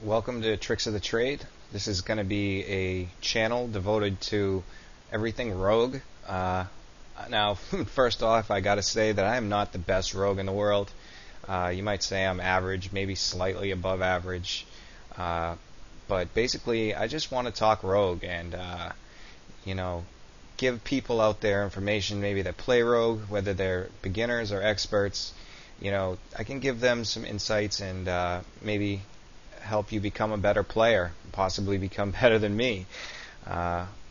Welcome to Tricks of the Trade. This is going to be a channel devoted to everything rogue. Now, first off, I got to say that I am not the best rogue in the world. You might say I'm average, maybe slightly above average. But basically, I just want to talk rogue and, give people out there information maybe that play rogue, whether they're beginners or experts. I can give them some insights and maybe help you become a better player, possibly become better than me.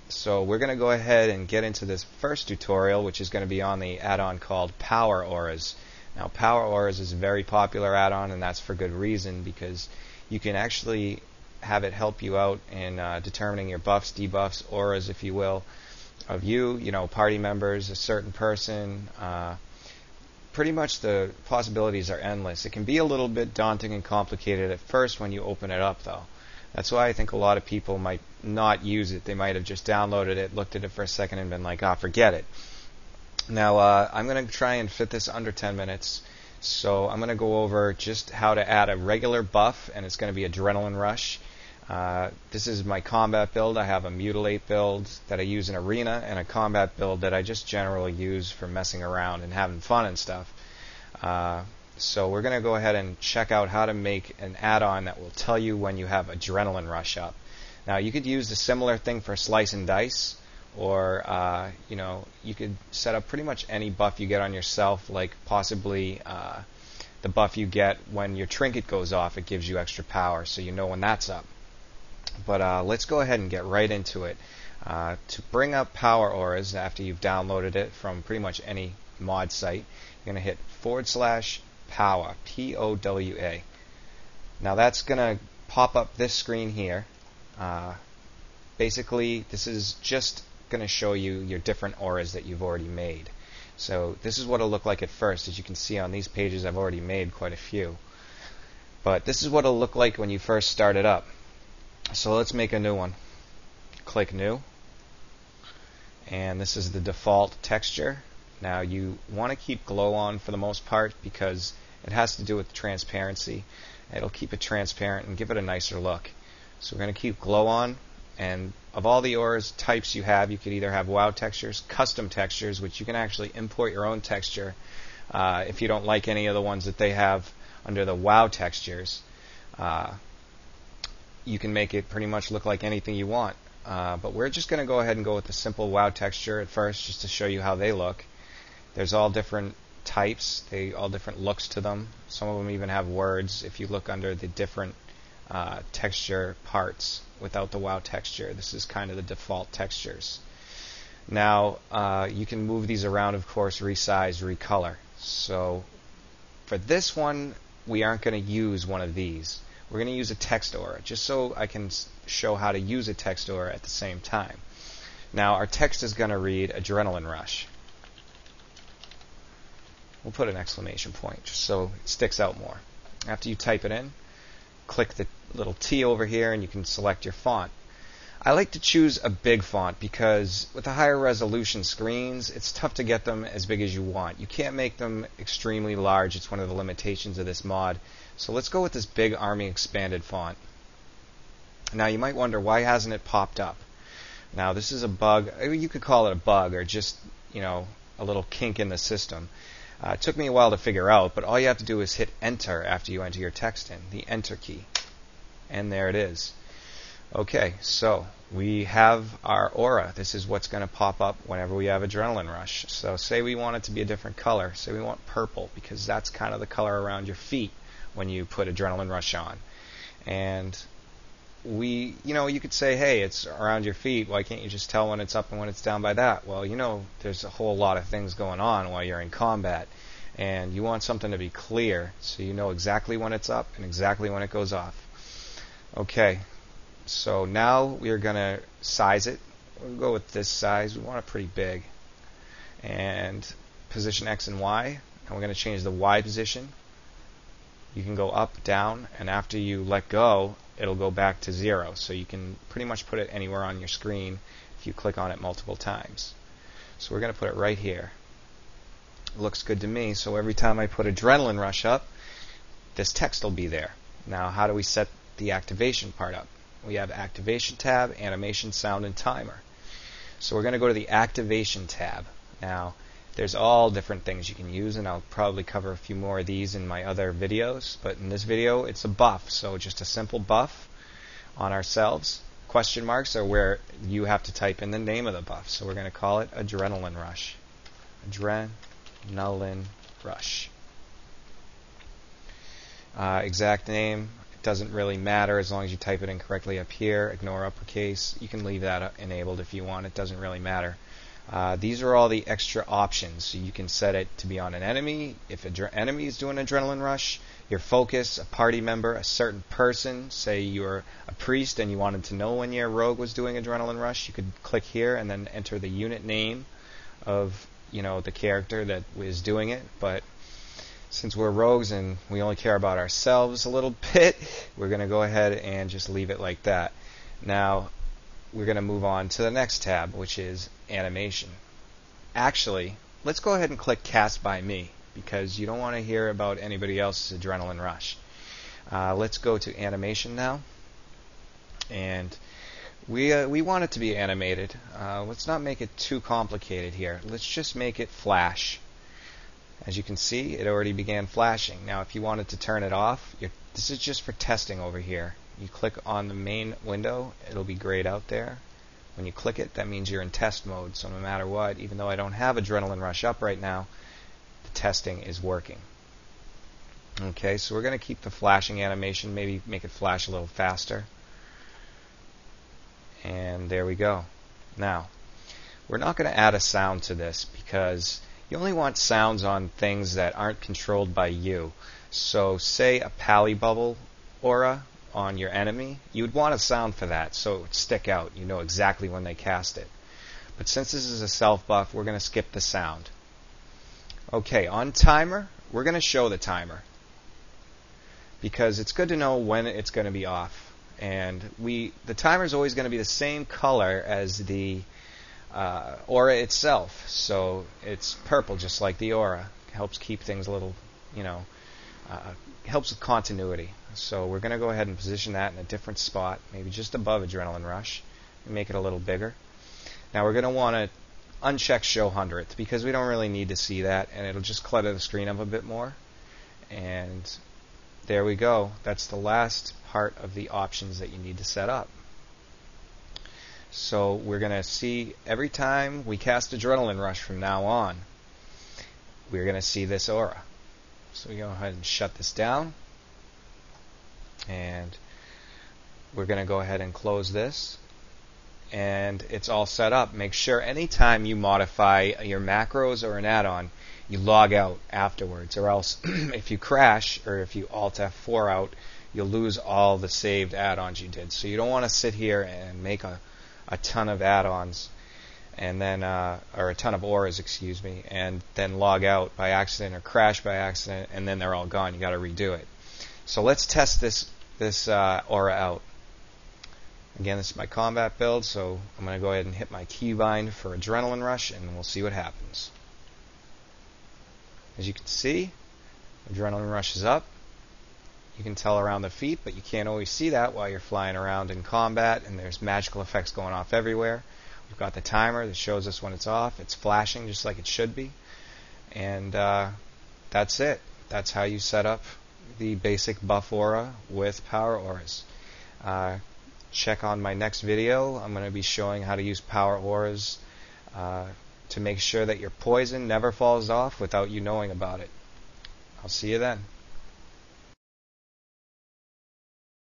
So we're going to go ahead and get into this first tutorial, which is going to be on the add-on called Power Auras. Now, Power Auras is a very popular add-on, and that's for good reason, because you can actually have it help you out in determining your buffs, debuffs, auras, if you will, of you, party members, a certain person. Pretty much the possibilities are endless. It can be a little bit daunting and complicated at first when you open it up, though. That's why I think a lot of people might not use it. They might have just downloaded it, looked at it for a second, and been like, forget it. Now, I'm going to try and fit this under 10 minutes. So I'm going to go over just how to add a regular buff, and it's going to be Adrenaline Rush. This is my combat build. I have a Mutilate build that I use in Arena, and a combat build that I just generally use for messing around and having fun and stuff. So we're going to go ahead and check out how to make an add-on that will tell you when you have Adrenaline Rush up. Now, you could use a similar thing for Slice and Dice, or you could set up pretty much any buff you get on yourself, like possibly the buff you get when your trinket goes off. It gives you extra power, so you know when that's up. But let's go ahead and get right into it. To bring up Power Auras after you've downloaded it from pretty much any mod site, you're going to hit /power, P-O-W-A. Now that's going to pop up this screen here. Basically, this is just going to show you your different auras that you've already made. So this is what it'll look like at first. As you can see on these pages, I've already made quite a few. But this is what it'll look like when you first start it up. So let's make a new one. Click New. And this is the default texture. Now you want to keep glow on for the most part because it has to do with transparency. It'll keep it transparent and give it a nicer look. So we're going to keep glow on. And of all the auras types you have, you could either have WoW textures, custom textures, which you can actually import your own texture if you don't like any of the ones that they have under the WoW textures. You can make it pretty much look like anything you want. But we're just going to go ahead and go with the simple WoW texture at first, just to show you how they look. There's all different types, all different looks to them. Some of them even have words if you look under the different texture parts without the WoW texture. This is kind of the default textures. Now, you can move these around, of course, resize, recolor. So for this one, we aren't going to use one of these. We're going to use a text aura, just so I can show how to use a text aura at the same time. Now, our text is going to read Adrenaline Rush. We'll put an exclamation point, just so it sticks out more. After you type it in, click the little T over here, and you can select your font. I like to choose a big font because with the higher resolution screens, it's tough to get them as big as you want. You can't make them extremely large. It's one of the limitations of this mod. So let's go with this big Army Expanded font. Now you might wonder, why hasn't it popped up? Now this is a bug. You could call it a bug or just, a little kink in the system. It took me a while to figure out, but all you have to do is hit Enter after you enter your text in, the Enter key. And there it is. Okay, so we have our aura. This is what's going to pop up whenever we have Adrenaline Rush. So say we want it to be a different color. Say we want purple, because that's kind of the color around your feet when you put Adrenaline Rush on. And you could say, hey, it's around your feet. Why can't you just tell when it's up and when it's down by that? Well, there's a whole lot of things going on while you're in combat. And you want something to be clear so you know exactly when it's up and exactly when it goes off. Okay, so now we're going to size it. we'll go with this size. We want it pretty big. And position X and Y. And we're going to change the Y position. You can go up, down, and after you let go, it'll go back to 0. So you can pretty much put it anywhere on your screen if you click on it multiple times. So we're going to put it right here. Looks good to me. So every time I put Adrenaline Rush up, this text will be there. Now, how do we set the activation part up? We have Activation tab, Animation, Sound, and Timer. So we're going to go to the Activation tab. Now, there's all different things you can use, and I'll probably cover a few more of these in my other videos. But in this video, it's a buff. So just a simple buff on ourselves. Question marks are where you have to type in the name of the buff. So we're going to call it Adrenaline Rush. Adrenaline Rush. Exact name, it doesn't really matter as long as you type it in correctly up here. Ignore uppercase. You can leave that enabled if you want. It doesn't really matter. These are all the extra options. So you can set it to be on an enemy. If an enemy is doing Adrenaline Rush, your focus, a party member, a certain person, say you're a priest and you wanted to know when your rogue was doing Adrenaline Rush, you could click here and then enter the unit name of the character that was doing it. But since we're rogues and we only care about ourselves a little bit, we're going to go ahead and just leave it like that. Now, we're going to move on to the next tab, which is Animation. Actually, let's go ahead and click Cast by Me, because you don't want to hear about anybody else's Adrenaline Rush. Let's go to Animation now. And we want it to be animated. Let's not make it too complicated here. Let's just make it flash. As you can see, it already began flashing. Now, if you wanted to turn it off, this is just for testing over here. You click on the main window, it'll be grayed out there. When you click it, that means you're in test mode. So no matter what, even though I don't have Adrenaline Rush up right now, the testing is working. Okay, so we're going to keep the flashing animation, maybe make it flash a little faster. And there we go. Now, we're not going to add a sound to this because you only want sounds on things that aren't controlled by you. So say a Pally Bubble aura on your enemy, you would want a sound for that so it would stick out. You know exactly when they cast it. But since this is a self buff, we're going to skip the sound. Okay, on timer, we're going to show the timer because it's good to know when it's going to be off. And the timer is always going to be the same color as the aura itself. So it's purple, just like the aura. Helps keep things a little, helps with continuity. So we're going to go ahead and position that in a different spot, maybe just above Adrenaline Rush, and make it a little bigger. Now we're going to want to uncheck Show 100th because we don't really need to see that, and it'll just clutter the screen up a bit more. And there we go. That's the last part of the options that you need to set up. So we're going to see every time we cast Adrenaline Rush from now on, we're going to see this aura. So we go ahead and shut this down. And we're going to go ahead and close this. And it's all set up. Make sure anytime you modify your macros or an add-on, you log out afterwards. Or else if you crash or if you Alt F4 out, you'll lose all the saved add-ons you did. So you don't want to sit here and make a ton of add-ons and then or a ton of auras, excuse me, and then log out by accident or crash by accident, and then they're all gone. You got to redo it. So let's test this aura out. Again, this is my combat build, so I'm going to go ahead and hit my keybind for Adrenaline Rush, and we'll see what happens. As you can see, Adrenaline Rush is up. You can tell around the feet, but you can't always see that while you're flying around in combat, and there's magical effects going off everywhere. We've got the timer that shows us when it's off. It's flashing just like it should be. And that's it. That's how you set up the basic buff aura with power auras. Check on my next video. I'm going to be showing how to use power auras to make sure that your poison never falls off without you knowing about it. I'll see you then.